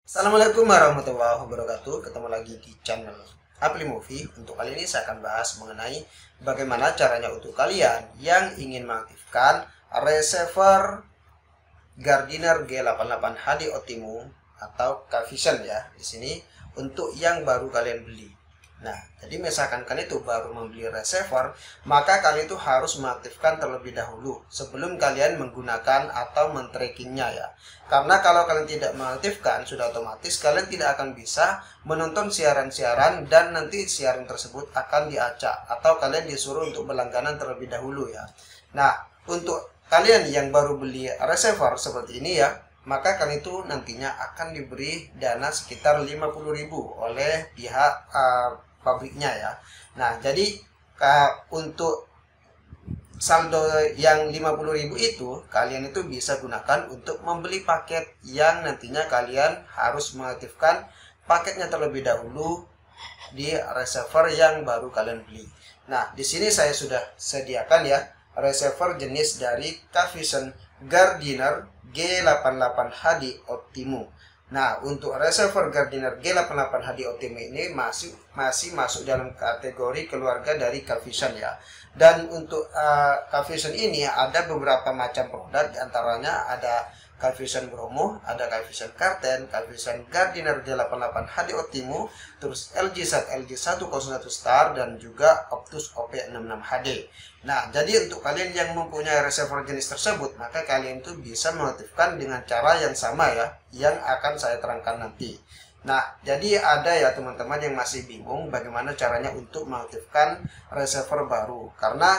Assalamualaikum warahmatullahi wabarakatuh. Ketemu lagi di channel Apli Movie. Untuk kali ini saya akan bahas mengenai bagaimana caranya untuk kalian yang ingin mengaktifkan receiver Gardiner G88 HD Optimum atau Cavision ya. Di sini untuk yang baru kalian beli. Nah, jadi misalkan kalian itu baru membeli receiver, maka kalian itu harus mengaktifkan terlebih dahulu sebelum kalian menggunakan atau men-trackingnya ya. Karena kalau kalian tidak mengaktifkan, sudah otomatis kalian tidak akan bisa menonton siaran-siaran dan nanti siaran tersebut akan diacak atau kalian disuruh untuk berlangganan terlebih dahulu ya. Nah, untuk kalian yang baru beli receiver seperti ini ya, maka kalian itu nantinya akan diberi dana sekitar 50.000 oleh pihak pabriknya ya. Nah, jadi untuk saldo yang 50.000 itu kalian itu bisa gunakan untuk membeli paket yang nantinya kalian harus mengaktifkan paketnya terlebih dahulu di receiver yang baru kalian beli. Nah, di sini saya sudah sediakan ya receiver jenis dari Cavision Gardiner G88 HD Optimum. Nah, untuk receiver Gardiner G88 HD Optimum ini masih masuk dalam kategori keluarga dari Cavision ya. Dan untuk Cavision ini ada beberapa macam produk, diantaranya ada Cavision Bromo, ada Cavision Karten, Cavision Gardiner G88 HD Optimum, terus LG Set LG 101 Star dan juga Optus OP66 HD. Nah, jadi untuk kalian yang mempunyai receiver jenis tersebut, maka kalian itu bisa mengaktifkan dengan cara yang sama ya, yang akan saya terangkan nanti. Nah, jadi ada ya teman-teman yang masih bingung bagaimana caranya untuk mengaktifkan receiver baru. Karena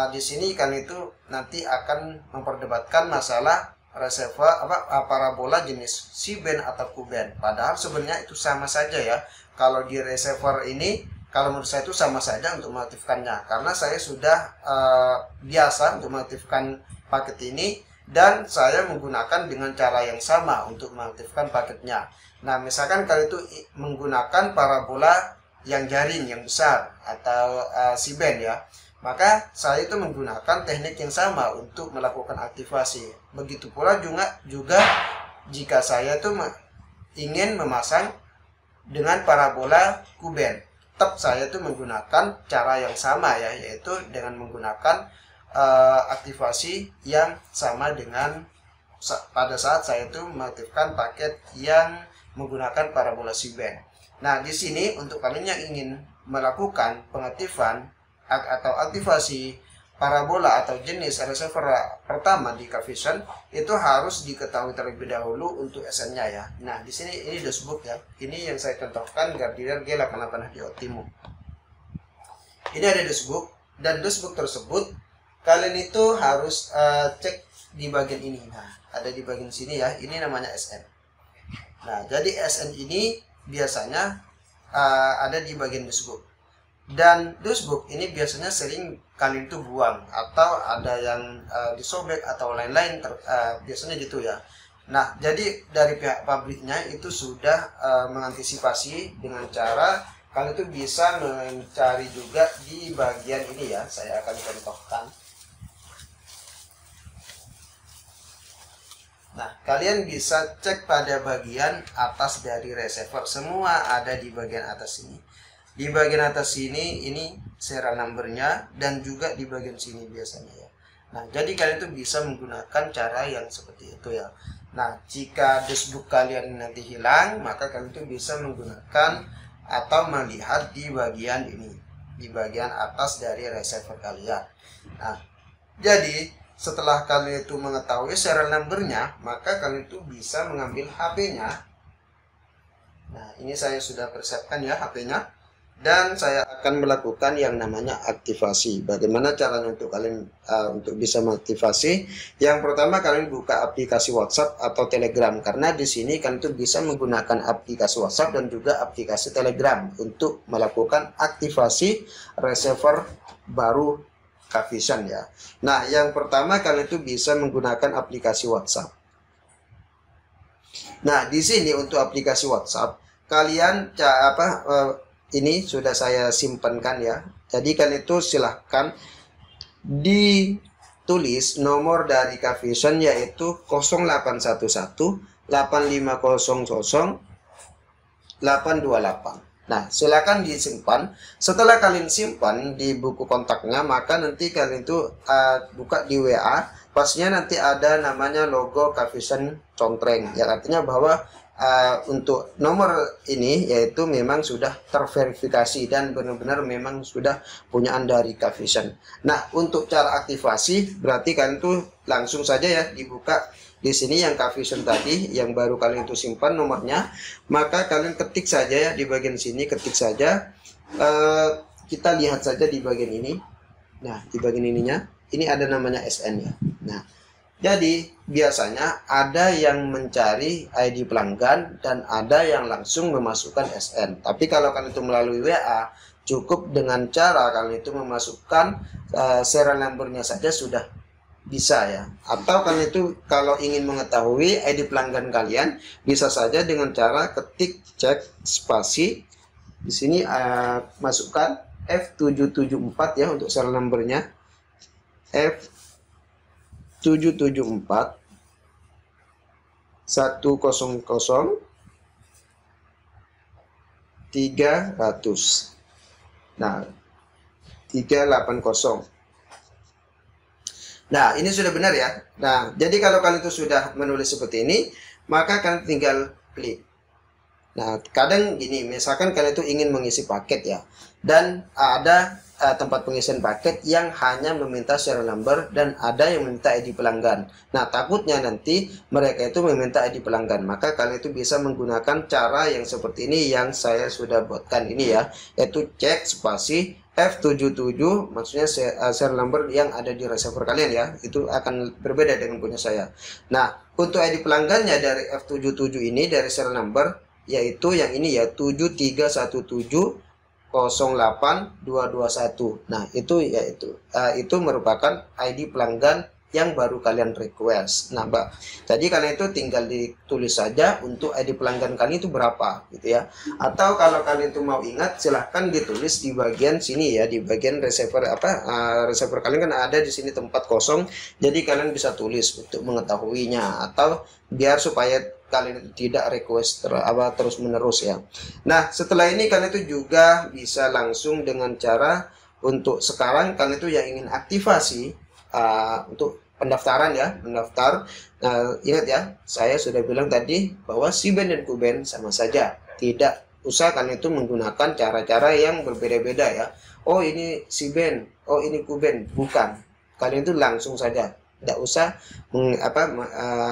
di sini kalian itu nanti akan memperdebatkan masalah receiver parabola jenis C-band atau Q-band. Padahal sebenarnya itu sama saja ya. Kalau di receiver ini, kalau menurut saya itu sama saja untuk mengaktifkannya, karena saya sudah biasa untuk mengaktifkan paket ini dan saya menggunakan dengan cara yang sama untuk mengaktifkan paketnya. Nah, misalkan kalian itu menggunakan parabola yang jaring yang besar atau C-band ya, maka saya itu menggunakan teknik yang sama untuk melakukan aktivasi. Begitu pula juga jika saya itu ingin memasang dengan parabola Q-band, tetap saya itu menggunakan cara yang sama ya, yaitu dengan menggunakan aktivasi yang sama dengan pada saat saya itu mengaktifkan paket yang menggunakan parabola C-band. Nah, di sini untuk kalian yang ingin melakukan pengaktifan atau aktivasi parabola atau jenis receiver pertama di Cavision, itu harus diketahui terlebih dahulu untuk SN-nya ya. Nah, di sini ini dashboard ya. Ini yang saya contohkan Gardiner G88 HD Optimum. Ini ada dashboard, dan dashboard tersebut kalian itu harus cek di bagian ini. Nah, ada di bagian sini ya. Ini namanya SN. Nah, jadi SN ini biasanya ada di bagian dashboard. Dan dashboard ini biasanya sering kalian itu buang atau ada yang disobek atau lain-lain, biasanya gitu ya. Nah, jadi dari pihak pabriknya itu sudah mengantisipasi dengan cara kalian itu bisa mencari juga di bagian ini ya. Saya akan contohkan. Nah, kalian bisa cek pada bagian atas dari receiver. Semua ada di bagian atas ini. Di bagian atas sini ini serial numbernya, dan juga di bagian sini biasanya ya. Nah, jadi kalian tuh bisa menggunakan cara yang seperti itu ya. Nah, jika dashboard kalian nanti hilang, maka kalian tuh bisa menggunakan atau melihat di bagian ini, di bagian atas dari receiver kalian. Nah, jadi setelah kalian itu mengetahui serial numbernya, maka kalian itu bisa mengambil HP-nya. Nah, ini saya sudah persiapkan ya HP-nya. Dan saya akan melakukan yang namanya aktivasi. Bagaimana caranya untuk kalian untuk bisa mengaktifasi? Yang pertama, kalian buka aplikasi WhatsApp atau Telegram, karena di sini kalian tuh bisa menggunakan aplikasi WhatsApp dan juga aplikasi Telegram untuk melakukan aktivasi receiver baru Cavision ya. Nah, yang pertama kalian tuh bisa menggunakan aplikasi WhatsApp. Nah, di sini untuk aplikasi WhatsApp kalian ini sudah saya simpankan ya. Jadi kalian itu silahkan ditulis nomor dari Cavision, yaitu 0811 8500 828. Nah, silakan disimpan. Setelah kalian simpan di buku kontaknya, maka nanti kalian itu buka di WA. Pastinya nanti ada namanya logo Kavision Contreng, yang artinya bahwa untuk nomor ini yaitu memang sudah terverifikasi dan benar-benar memang sudah punyaan dari Kavision. Nah, untuk cara aktivasi berarti kalian tuh langsung saja ya dibuka di sini yang Kavision tadi yang baru kalian itu simpan nomornya, maka kalian ketik saja ya di bagian sini, ketik saja. Kita lihat saja di bagian ini. Nah, di bagian ininya ini ada namanya SN ya. Nah, jadi biasanya ada yang mencari ID pelanggan dan ada yang langsung memasukkan SN. Tapi kalau kalian itu melalui WA, cukup dengan cara kalian itu memasukkan serial numbernya saja sudah bisa ya. Atau kalian itu kalau ingin mengetahui ID pelanggan kalian, bisa saja dengan cara ketik cek spasi. Di sini masukkan F774 ya untuk serial numbernya. F774 100 300. Nah, 380. Nah, ini sudah benar ya. Nah, jadi kalau kalian itu sudah menulis seperti ini, maka kalian tinggal klik. Nah, kadang gini, misalkan kalian itu ingin mengisi paket ya, dan ada tempat pengisian paket yang hanya meminta serial number dan ada yang meminta ID pelanggan. Nah, takutnya nanti mereka itu meminta ID pelanggan, maka kalian itu bisa menggunakan cara yang seperti ini yang saya sudah buatkan ini ya, yaitu cek spasi F77, maksudnya serial number yang ada di receiver kalian ya, itu akan berbeda dengan punya saya. Nah, untuk ID pelanggannya dari F77 ini dari serial number yaitu yang ini ya 731708221. Nah, itu merupakan ID pelanggan yang baru kalian request. Nah, Mbak, jadi kalian itu tinggal ditulis saja untuk ID pelanggan kalian itu berapa gitu ya. Atau kalau kalian itu mau ingat, silahkan ditulis di bagian sini ya, di bagian receiver receiver kalian kan ada di sini tempat kosong. Jadi kalian bisa tulis untuk mengetahuinya atau biar supaya kalian tidak request terus menerus ya. Nah, setelah ini kalian itu juga bisa langsung dengan cara untuk sekarang kalian itu yang ingin aktivasi untuk pendaftaran ya, mendaftar. Ingat ya, saya sudah bilang tadi bahwa Siben dan Kuben sama saja. Tidak usah kalian itu menggunakan cara-cara yang berbeda-beda ya. Oh ini Siben, oh ini Kuben, bukan. Kalian itu langsung saja. Tidak usah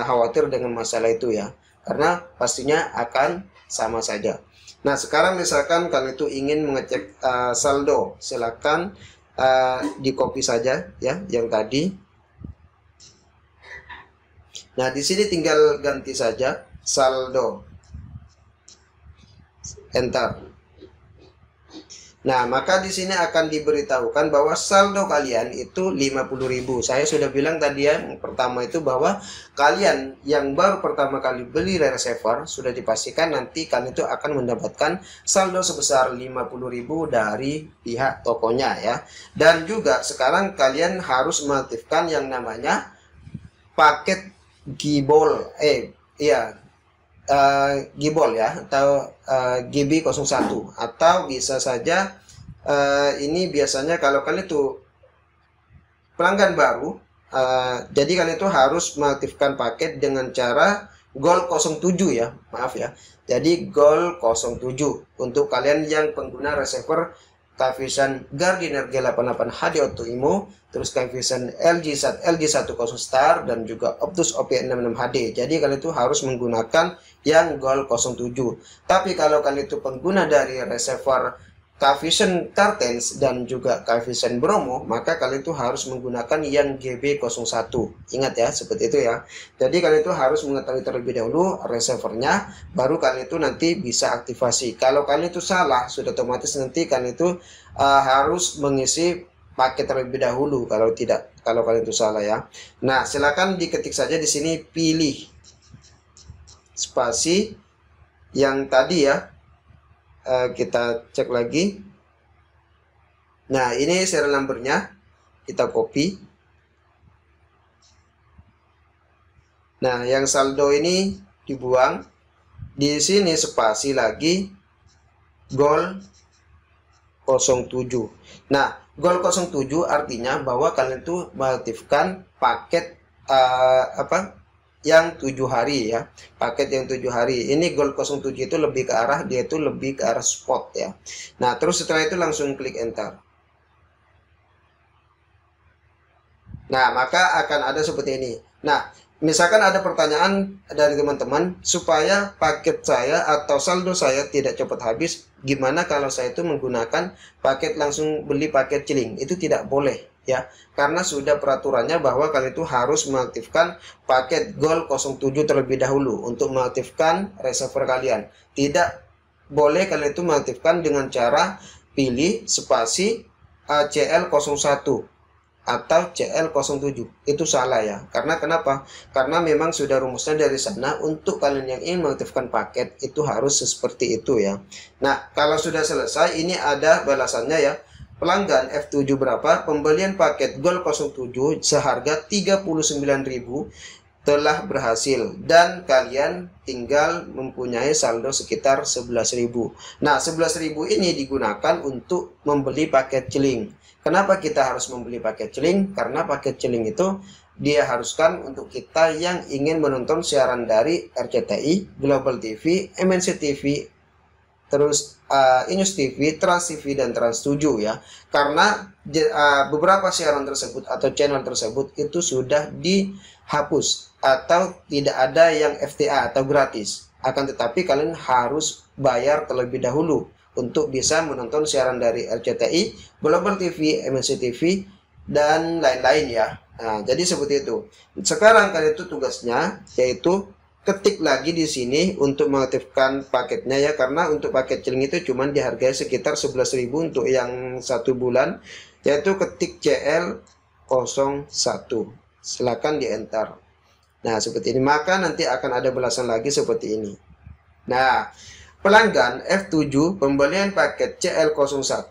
khawatir dengan masalah itu ya, karena pastinya akan sama saja. Nah, sekarang misalkan kalian itu ingin mengecek saldo, silakan di copy saja ya yang tadi. Nah, di sini tinggal ganti saja saldo, enter. Nah, maka di sini akan diberitahukan bahwa saldo kalian itu 50.000. Saya sudah bilang tadi ya, yang pertama itu bahwa kalian yang baru pertama kali beli receiver sudah dipastikan nanti kalian itu akan mendapatkan saldo sebesar 50.000 dari pihak tokonya ya. Dan juga sekarang kalian harus mengaktifkan yang namanya paket Gibol Gibol ya, atau GB01, atau bisa saja ini biasanya kalau kalian itu pelanggan baru, jadi kalian itu harus mengaktifkan paket dengan cara Gold 07 ya, maaf ya. Jadi Gold 07 untuk kalian yang pengguna receiver Kavision Gardiner G88 HD Auto IMO, terus Kavision LG10 Star, dan juga Optus OP66 HD. Jadi kalian itu harus menggunakan yang Gold 07. Tapi kalau kalian itu pengguna dari receiver Kavision Kartens dan juga Kavision Bromo, maka kalian itu harus menggunakan yang GB01. Ingat ya, seperti itu ya. Jadi kalian itu harus mengetahui terlebih dahulu receivernya, baru kalian itu nanti bisa aktivasi. Kalau kalian itu salah, sudah otomatis nanti kalian itu harus mengisi paket terlebih dahulu kalau kalian itu salah ya. Nah, silakan diketik saja di sini, pilih spasi yang tadi ya. Kita cek lagi. Nah, ini serial numbernya, kita copy. Nah, yang saldo ini dibuang. Di sini spasi lagi goal 07. Nah, goal 07 artinya bahwa kalian itu mengaktifkan paket yang 7 hari ya. Paket yang 7 hari. Ini goal 07 itu lebih ke arah, dia itu lebih ke arah spot ya. Nah, terus setelah itu langsung klik enter. Nah, maka akan ada seperti ini. Nah, misalkan ada pertanyaan dari teman-teman, supaya paket saya atau saldo saya tidak cepat habis, gimana kalau saya itu menggunakan paket langsung beli paket celing? Itu tidak boleh ya, karena sudah peraturannya bahwa kalian itu harus mengaktifkan paket goal 07 terlebih dahulu untuk mengaktifkan reserver kalian. Tidak boleh kalian itu mengaktifkan dengan cara pilih spasi CL01 atau CL07. Itu salah ya. Karena kenapa? Karena memang sudah rumusnya dari sana, untuk kalian yang ingin mengaktifkan paket itu harus seperti itu ya. Nah, kalau sudah selesai, ini ada balasannya ya. Pelanggan F7 berapa? Pembelian paket goal 07 seharga 39.000 telah berhasil, dan kalian tinggal mempunyai saldo sekitar 11.000. Nah, 11.000 ini digunakan untuk membeli paket celing. Kenapa kita harus membeli paket celing? Karena paket celing itu dia haruskan untuk kita yang ingin menonton siaran dari RCTI, Global TV, MNC TV, terus Inews TV, Trans TV, dan Trans 7 ya. Karena beberapa siaran tersebut atau channel tersebut itu sudah dihapus atau tidak ada yang FTA atau gratis. Akan tetapi kalian harus bayar terlebih dahulu untuk bisa menonton siaran dari RCTI, Global TV, MNC TV, dan lain-lain ya. Nah, jadi seperti itu. Sekarang kalian itu tugasnya yaitu ketik lagi di sini untuk mengaktifkan paketnya ya, karena untuk paket celing itu cuma dihargai sekitar 11.000 untuk yang 1 bulan, yaitu ketik CL01. Silakan di enter. Nah, seperti ini, maka nanti akan ada balasan lagi seperti ini. Nah, pelanggan F7 pembelian paket CL01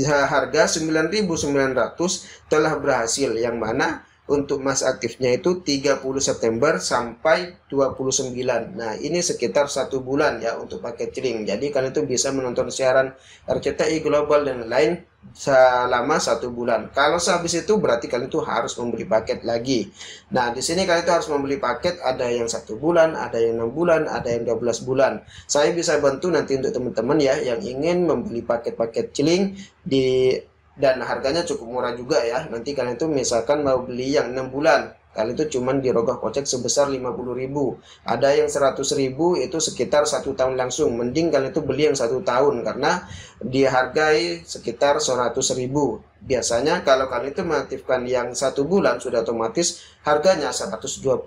harga 9.900 telah berhasil, yang mana untuk masa aktifnya itu 30 September sampai 29. Nah, ini sekitar 1 bulan ya untuk paket celing. Jadi kalian itu bisa menonton siaran RCTI, Global, dan lain selama 1 bulan. Kalau sehabis itu berarti kalian itu harus membeli paket lagi. Nah, di sini kalian itu harus membeli paket, ada yang 1 bulan, ada yang 6 bulan, ada yang 12 bulan. Saya bisa bantu nanti untuk teman-teman ya yang ingin membeli paket-paket celing dan harganya cukup murah juga ya. Nanti kalian itu misalkan mau beli yang 6 bulan, kalian itu cuman dirogoh kocek sebesar 50.000. Ada yang 100.000, itu sekitar 1 tahun langsung. Mending kalian itu beli yang 1 tahun karena dihargai sekitar 100.000. Biasanya kalau kalian itu mengaktifkan yang 1 bulan sudah otomatis harganya 120.000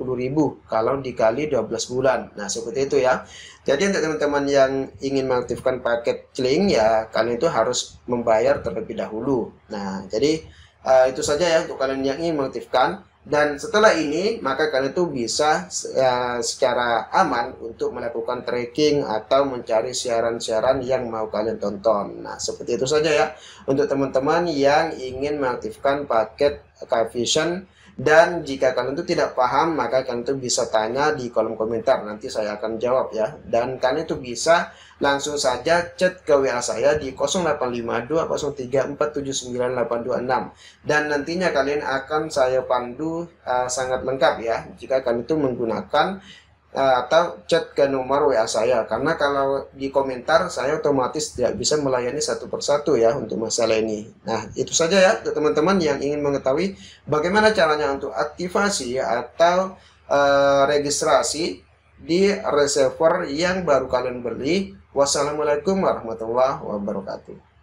kalau dikali 12 bulan. Nah, seperti itu ya. Jadi untuk teman-teman yang ingin mengaktifkan paket celing ya, kalian itu harus membayar terlebih dahulu. Nah, jadi itu saja ya untuk kalian yang ingin mengaktifkan. Dan setelah ini maka kalian itu bisa secara aman untuk melakukan tracking atau mencari siaran-siaran yang mau kalian tonton. Nah, seperti itu saja ya untuk teman-teman yang ingin mengaktifkan paket Kvision. Dan jika kalian itu tidak paham, maka kalian itu bisa tanya di kolom komentar, nanti saya akan jawab ya. Dan kalian itu bisa langsung saja chat ke WA saya di 085203479826. Dan nantinya kalian akan saya pandu sangat lengkap ya jika kalian itu menggunakan atau chat ke nomor WA saya, karena kalau di komentar saya otomatis tidak bisa melayani satu persatu ya untuk masalah ini. Nah, itu saja ya untuk teman-teman yang ingin mengetahui bagaimana caranya untuk aktivasi atau registrasi di reserver yang baru kalian beli. Wassalamualaikum warahmatullahi wabarakatuh.